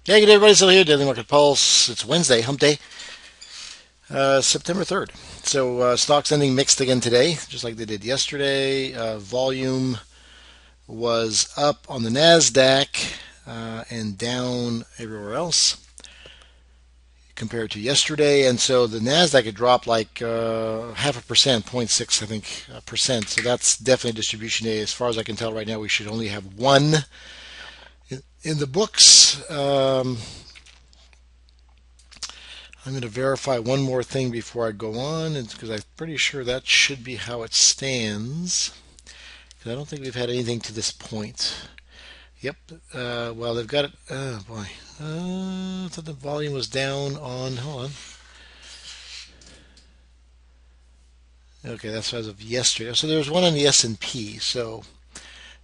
Hey, good day, everybody. Still here, Daily Market Pulse. It's Wednesday, Hump Day, September 3rd. So stocks ending mixed again today, just like they did yesterday. Volume was up on the Nasdaq and down everywhere else compared to yesterday. And so the Nasdaq had dropped like half a percent, zero point 0.6, I think, percent. So that's definitely distribution day. As far as I can tell right now, we should only have one in the books. I'm going to verify one more thing before I go on, because I'm pretty sure that should be how it stands. Because I don't think we've had anything to this point. Yep. Well, they've got it. Oh boy. I thought the volume was down on. Hold on. Okay, that's as of yesterday. So there's one on the S&P. So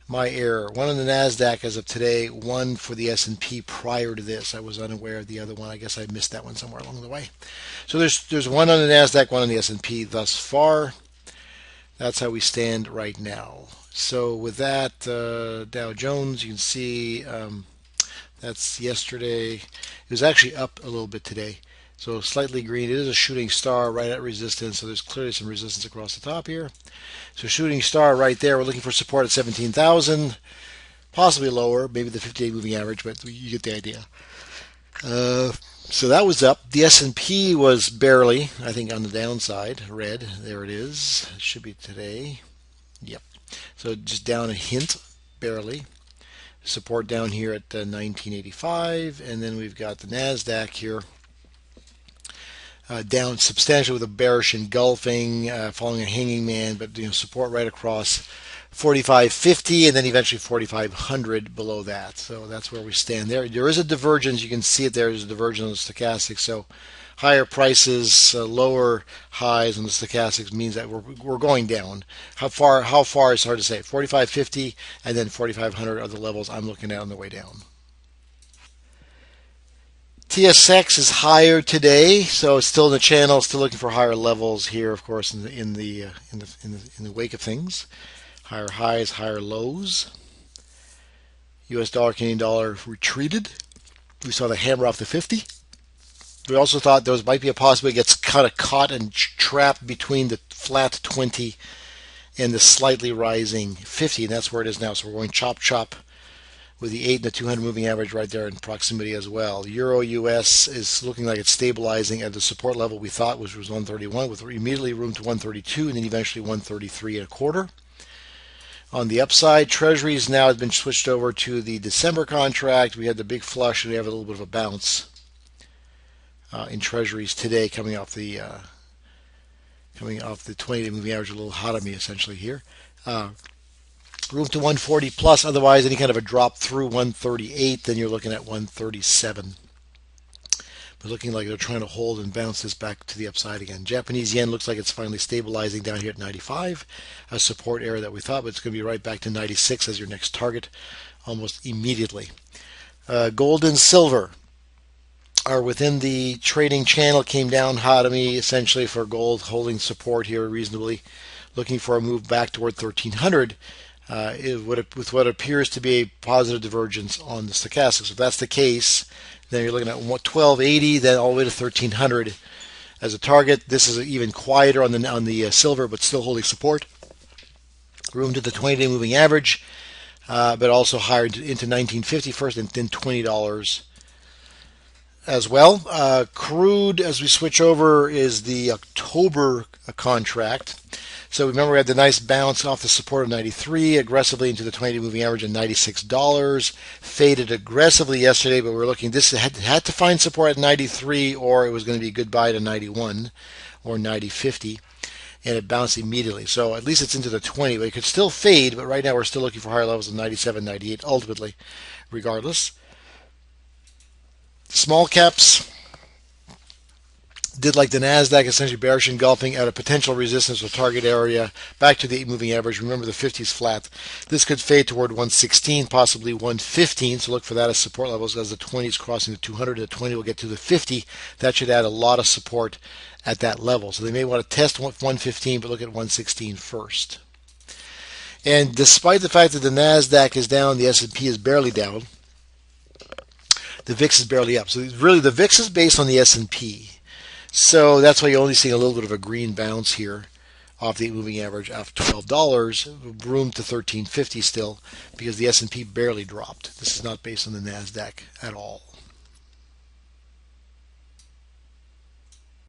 my error. One on the Nasdaq as of today. One for the S&P prior to this. I was unaware of the other one. I guess I missed that one somewhere along the way. So there's one on the Nasdaq, one on the S&P thus far. That's how we stand right now. So with that, Dow Jones, you can see that's yesterday. It was actually up a little bit today. So slightly green. It is a shooting star right at resistance. So there's clearly some resistance across the top here. So shooting star right there. We're looking for support at 17,000, possibly lower, maybe the 50-day moving average, but you get the idea. So that was up. The S&P was barely, I think, on the downside. Red, there it is. It should be today. Yep. So just down a hint, barely. Support down here at 1985, and then we've got the Nasdaq here down substantially with a bearish engulfing, following a hanging man, but support right across 45.50 and then eventually 4500 below that. So that's where we stand there. There is a divergence. You can see it there. There's a divergence on the stochastic. So higher prices, lower highs on the stochastics means that we're going down. How far is hard to say. 45.50 and then 4500 are the levels I'm looking at on the way down. TSX is higher today, so it's still in the channel, still looking for higher levels here, of course, in the wake of things. Higher highs, higher lows. U.S. dollar, Canadian dollar retreated. We saw the hammer off the 50. We also thought there might be a possibility it gets kind of caught and trapped between the flat 20 and the slightly rising 50, and that's where it is now. So we're going chop chop with the 8 and the 200 moving average right there in proximity as well. Euro US is looking like it's stabilizing at the support level we thought, which was 131, with immediately room to 132 and then eventually 133 and a quarter. On the upside, Treasuries now have been switched over to the December contract. We had the big flush and we have a little bit of a bounce in Treasuries today, coming off the 20-day moving average, a little hot on me essentially here. Room to 140 plus. Otherwise, any kind of a drop through 138, then you're looking at 137. But looking like they're trying to hold and bounce this back to the upside again. Japanese yen looks like it's finally stabilizing down here at 95, a support area that we thought, but it's going to be right back to 96 as your next target almost immediately. Gold and silver are within the trading channel. Came down hot on me essentially for gold, holding support here reasonably, looking for a move back toward 1300. With what appears to be a positive divergence on the stochastic. So if that's the case, then you're looking at 1280, then all the way to 1300 as a target. This is even quieter on the silver, but still holding support. Room to the 20-day moving average, but also higher into 1950 first, and then $20 as well. Crude, as we switch over, is the October contract. So remember, we had the nice bounce off the support of 93, aggressively into the 20-day moving average of $96. Faded aggressively yesterday, but we're looking, this had to find support at 93, or it was going to be goodbye to 91 or 90.50, and it bounced immediately. So at least it's into the 20, but it could still fade, but right now we're still looking for higher levels of 97, 98, ultimately, regardless. Small caps did like the Nasdaq, essentially bearish engulfing at a potential resistance or target area back to the 8 moving average. Remember, the 50 is flat. This could fade toward 116, possibly 115. So look for that as support levels. As the 20 is crossing the 200, the 20 will get to the 50. That should add a lot of support at that level. So they may want to test 115, but look at 116 first. And despite the fact that the Nasdaq is down, the S&P is barely down. The VIX is barely up. So really, the VIX is based on the S&P. So that's why you're only seeing a little bit of a green bounce here off the moving average of $12, room to 1350 still, because the S&P barely dropped. This is not based on the Nasdaq at all.